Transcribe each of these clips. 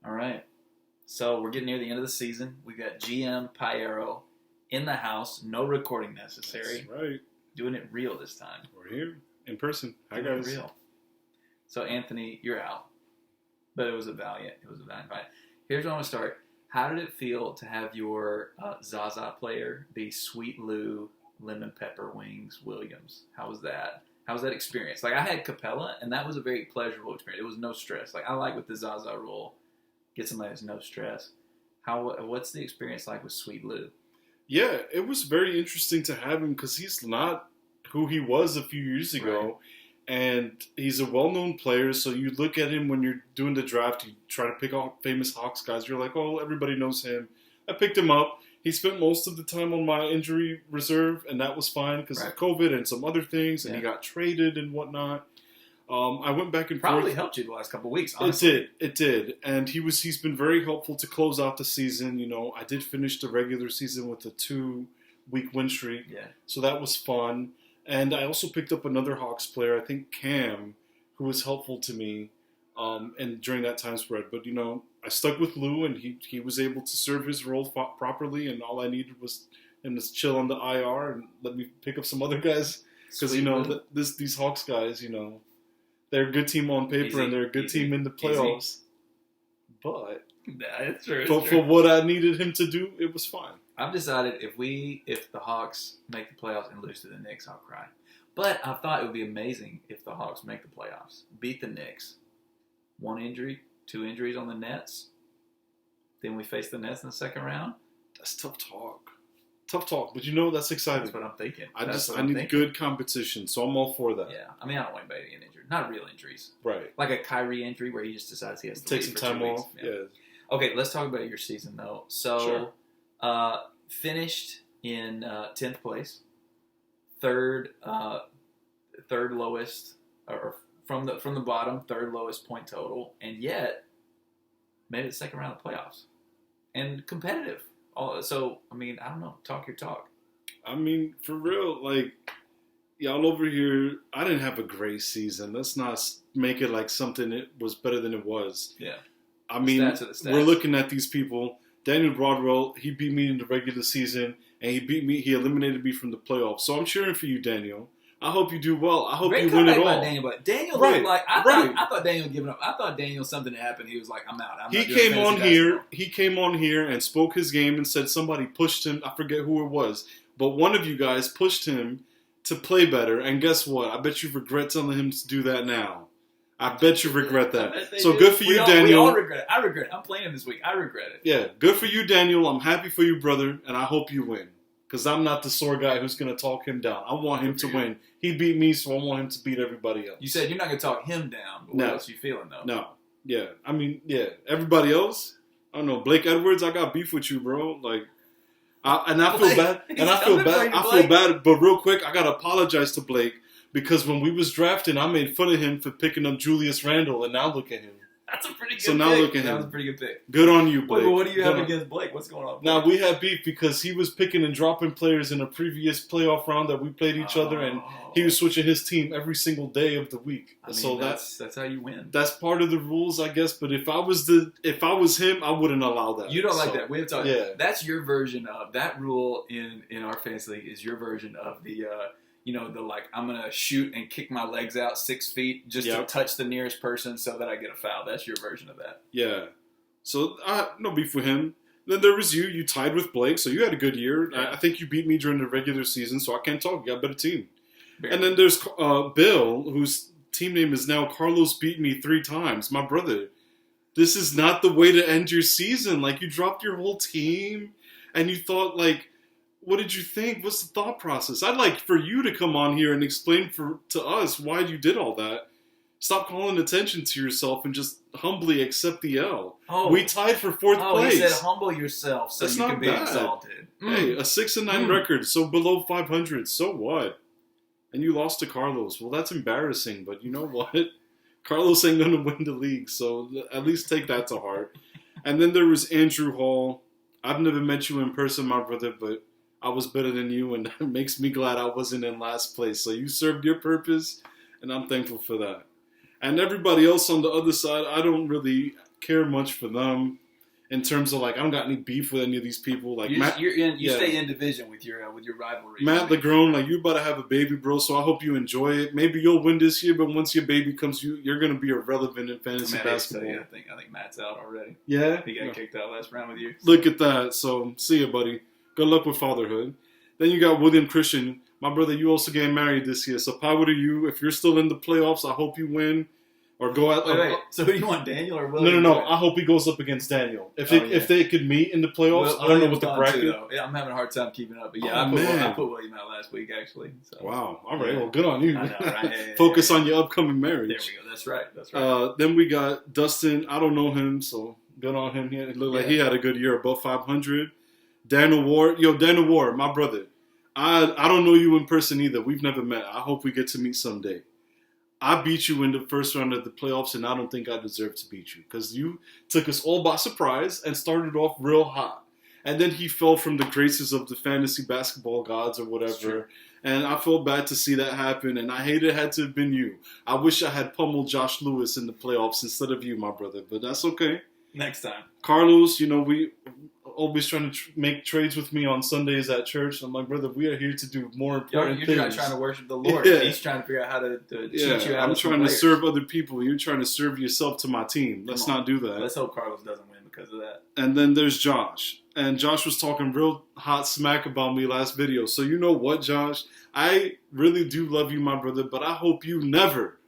All right. So we're getting near the end of the season. We've got GM Payero in the house. No recording necessary. That's right. Doing it real this time. We're here in person. Hi, Doing guys. it real. So, Anthony, you're out. But it was a valiant fight. Here's where I want to start. How did it feel to have your Zaza player be Sweet Lou Lemon Pepper Wings Williams? How was that? How was that experience? Like, I had Capella, and that was a very pleasurable experience. It was no stress. Like, I like with the Zaza rule, get somebody that's no stress. What's the experience like with Sweet Lou? Yeah, it was very interesting to have him because he's not who he was a few years ago. Right. And he's a well-known player, so you look at him when you're doing the draft, you try to pick out famous Hawks guys. You're like, oh, everybody knows him. I picked him up. He spent most of the time on my injury reserve, and that was fine because of COVID and some other things, and he got traded and whatnot. I went back and forth. Probably helped you the last couple of weeks, honestly. It did. And he's been very helpful to close out the season. You know, I did finish the regular season with a 2-week win streak. Yeah. So that was fun. And I also picked up another Hawks player, I think Cam, who was helpful to me and during that time spread. But, you know, I stuck with Lou, and he was able to serve his role properly, and all I needed was him to chill on the IR and let me pick up some other guys. Because, you know, these Hawks guys, you know, they're a good team on paper, and they're a good team in the playoffs. But That's true. For what I needed him to do, it was fine. I've decided if the Hawks make the playoffs and lose to the Knicks, I'll cry. But I thought it would be amazing if the Hawks make the playoffs, beat the Knicks. 1 injury, 2 injuries on the Nets. Then we face the Nets in the second round. That's tough talk. But you know, that's exciting. That's what I'm thinking. I need good competition, so I'm all for that. Yeah. I mean, I don't want anybody to get injured. Not real injuries. Right. Like a Kyrie injury where he just decides he has to take some time off. Yeah. Okay, let's talk about your season, though. So, finished in 10th place, third lowest, or from the bottom, third lowest point total, and yet made it the second round of the playoffs, and competitive. So, I mean, I don't know. Talk your talk. I mean, for real, like, y'all over here, I didn't have a great season. Let's not make it like something that was better than it was. Yeah. I mean, we're looking at these people. Daniel Broadwell, he beat me in the regular season, and he eliminated me from the playoffs. So I'm cheering for you, Daniel. I hope you do well. I hope you win it all. Daniel looked like I thought Daniel giving up. I thought Daniel something happened. He was like, I'm out. He came on here and spoke his game and said somebody pushed him. I forget who it was, but one of you guys pushed him to play better. And guess what? I bet you regret telling him to do that now. I bet you regret that. So good for you, Daniel. We all regret it. I regret it. I'm playing this week. I regret it. Yeah, good for you, Daniel. I'm happy for you, brother, and I hope you win. Because I'm not the sore guy who's going to talk him down. I want him to win. He beat me, so I want him to beat everybody else. You said you're not going to talk him down, but what else are you feeling, though? No. Yeah. I mean, yeah. Everybody else, I don't know. Blake Edwards, I got beef with you, bro. Like, I feel bad. And I feel bad. But real quick, I got to apologize to Blake. Because when we was drafting, I made fun of him for picking up Julius Randle, and now look at him. That's a pretty good pick. So now look at him. That was a pretty good pick. Good on you, Blake. Wait, what do you have against Blake? What's going on? Now, we had beef because he was picking and dropping players in a previous playoff round that we played each other, and he was switching his team every single day of the week. I mean, that's how you win. That's part of the rules, I guess. But if I was him, I wouldn't allow that. You don't like that. We have talked. Yeah. That's your version of that rule in our fantasy league. Is your version of the. I'm going to shoot and kick my legs out 6 feet just to touch the nearest person so that I get a foul. That's your version of that. Yeah. So, no beef with him. Then there was you. You tied with Blake, so you had a good year. Yeah. I think you beat me during the regular season, so I can't talk. You got a better team. And then there's Bill, whose team name is now Carlos beat me 3 times. My brother, this is not the way to end your season. Like, you dropped your whole team, and you thought, like, what did you think? What's the thought process? I'd like for you to come on here and explain to us why you did all that. Stop calling attention to yourself and just humbly accept the L. We tied for 4th place. He said humble yourself so That's you can be exalted. Hey, a 6-9 record, so below 500. So what? And you lost to Carlos. Well, that's embarrassing, but you know what? Carlos ain't going to win the league, so at least take that to heart. And then there was Andrew Hall. I've never met you in person, my brother, but I was better than you, and it makes me glad I wasn't in last place. So you served your purpose, and I'm thankful for that. And everybody else on the other side, I don't really care much for them in terms of like I don't got any beef with any of these people. Like you Matt, stay in division with your rivalry. Matt LeGrone, like you about to have a baby, bro. So I hope you enjoy it. Maybe you'll win this year, but once your baby comes, you're gonna be irrelevant in fantasy basketball. I think Matt's out already. Yeah, he got kicked out last round with you. Look at that. So see you, buddy. Good luck with fatherhood. Then you got William Christian, my brother. You also getting married this year. So power to you. If you're still in the playoffs, I hope you win. Or go out. Wait. So who do you want, Daniel or William? No. I hope he goes up against Daniel. If they could meet in the playoffs, I don't know what the bracket. Yeah, I'm having a hard time keeping up. But yeah, I put William out last week actually. So. Wow. All right. Well, good on you. I know, right? Focus on your upcoming marriage. There we go. That's right. Then we got Dustin. I don't know him, so good on him. It looked like he had a good year, above 500. Daniel Ward, my brother. I don't know you in person either. We've never met. I hope we get to meet someday. I beat you in the first round of the playoffs, and I don't think I deserve to beat you because you took us all by surprise and started off real hot. And then he fell from the graces of the fantasy basketball gods or whatever. And I felt bad to see that happen, and I hate it had to have been you. I wish I had pummeled Josh Lewis in the playoffs instead of you, my brother, but that's okay. Next time. Carlos, we always trying to make trades with me on Sundays at church. I'm like, brother, we are here to do more important things. You're trying to worship the Lord. Yeah. He's trying to figure out how to teach you how I'm trying to serve other people. You're trying to serve yourself to my team. Let's not do that. Let's hope Carlos doesn't win because of that. And then there's Josh. And Josh was talking real hot smack about me last video. So you know what, Josh? I really do love you, my brother, but I hope you never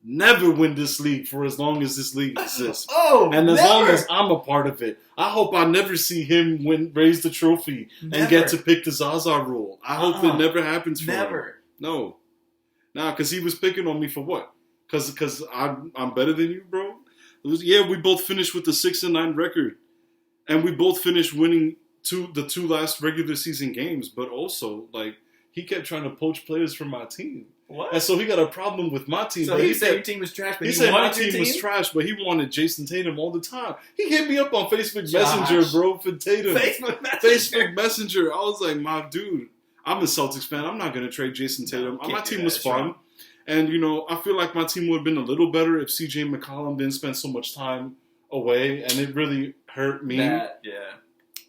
win this league for as long as this league exists. And as long as I'm a part of it. I hope I never see him raise the trophy and get to pick the Zaza rule. I hope it never happens for him. No. Nah, because he was picking on me for what? Because I'm better than you, bro? We both finished with the 6-9 record. And we both finished winning the two last regular season games. But also, like, he kept trying to poach players from my team. What? And so he got a problem with my team. So he said your team was trash, but he said my team was trash, but he wanted Jason Tatum all the time. He hit me up on Facebook Messenger, bro, for Tatum. Facebook Messenger. I was like, my dude, I'm a Celtics fan. I'm not going to trade Jason Tatum. My team was fun. Right. And, I feel like my team would have been a little better if CJ McCollum didn't spend so much time away, and it really hurt me.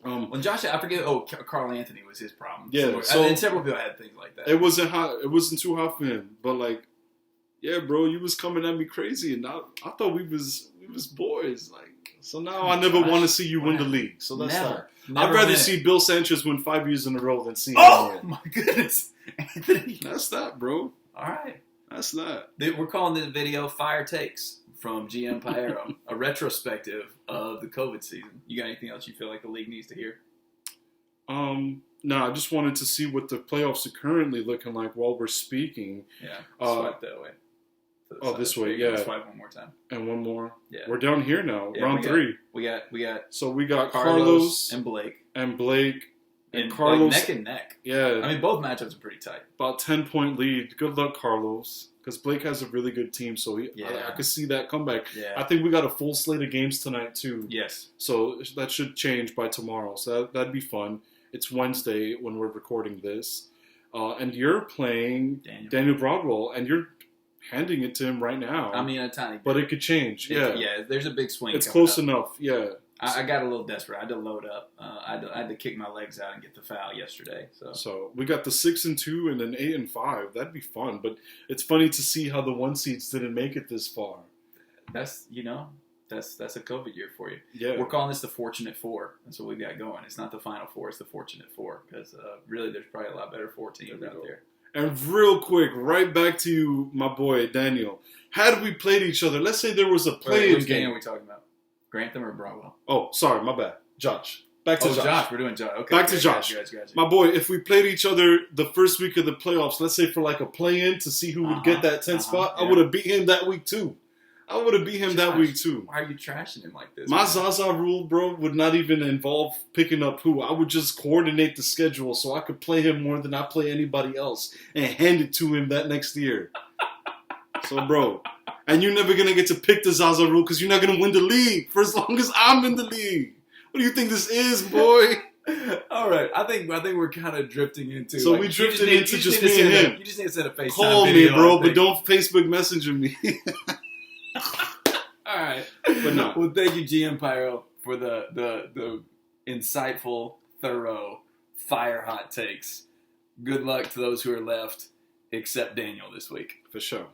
When Josh, I forget. Carl Anthony was his problem. Yeah, and several people had things like that. It wasn't hot. It wasn't too hot for him. But like, yeah, bro, you was coming at me crazy, and I thought we was boys. Like, so now I never want to see you win the league. So that's that. I'd rather see Bill Sanchez win 5 years in a row than see him win. My goodness, Anthony. That's that, bro. All right, that's that. We're calling this video "Fire Takes" from GM Payero, a retrospective of the COVID season. You got anything else you feel like the league needs to hear? No, I just wanted to see what the playoffs are currently looking like while we're speaking. Yeah, swipe that way. This way, yeah. Swipe one more time. And one more. Yeah. We're down here now, round 3. We got. So we got Carlos and Blake. And Carlos. Like neck and neck. Yeah. I mean, both matchups are pretty tight. About 10-point lead. Good luck, Carlos. Because Blake has a really good team, so I could see that comeback. Yeah. I think we got a full slate of games tonight, too. Yes. So that should change by tomorrow. So that'd be fun. It's Wednesday when we're recording this. And you're playing Daniel Broadwell, and you're handing it to him right now. I mean, a tiny bit. But it could change. Yeah, there's a big swing. It's close enough, yeah. I got a little desperate. I had to load up. I had to kick my legs out and get the foul yesterday. So we got the 6-2 and then 8-5. That'd be fun. But it's funny to see how the 1 seeds didn't make it this far. That's a COVID year for you. Yeah, we're calling this the Fortunate Four. That's what we got going. It's not the Final Four. It's the Fortunate Four because really, there's probably a lot better 4 teams out there. And real quick, right back to you, my boy Daniel. Had we played each other, let's say there was a play-in Which game game. are we talking about? Grantham or Broadwell? Oh, sorry, my bad. Josh. Back to Josh. We're doing Josh. Okay. Back to Josh. Gotcha. My boy, if we played each other the first week of the playoffs, let's say for like a play-in to see who would get that 10th spot, I would have beat him that week too. Why are you trashing him like this? My Zaza rule, bro, would not even involve picking up who. I would just coordinate the schedule so I could play him more than I play anybody else and hand it to him that next year. So, bro, and you're never going to get to pick the Zaza rule because you're not going to win the league for as long as I'm in the league. What do you think this is, boy? All right, I think we're kind of drifting into. So we drifted into just me and him. You just need to send a FaceTime Call me, bro, but don't Facebook Messenger me. All right. But no. Well, thank you, GM Payero, for the insightful, thorough, fire hot takes. Good luck to those who are left, except Daniel this week. For sure.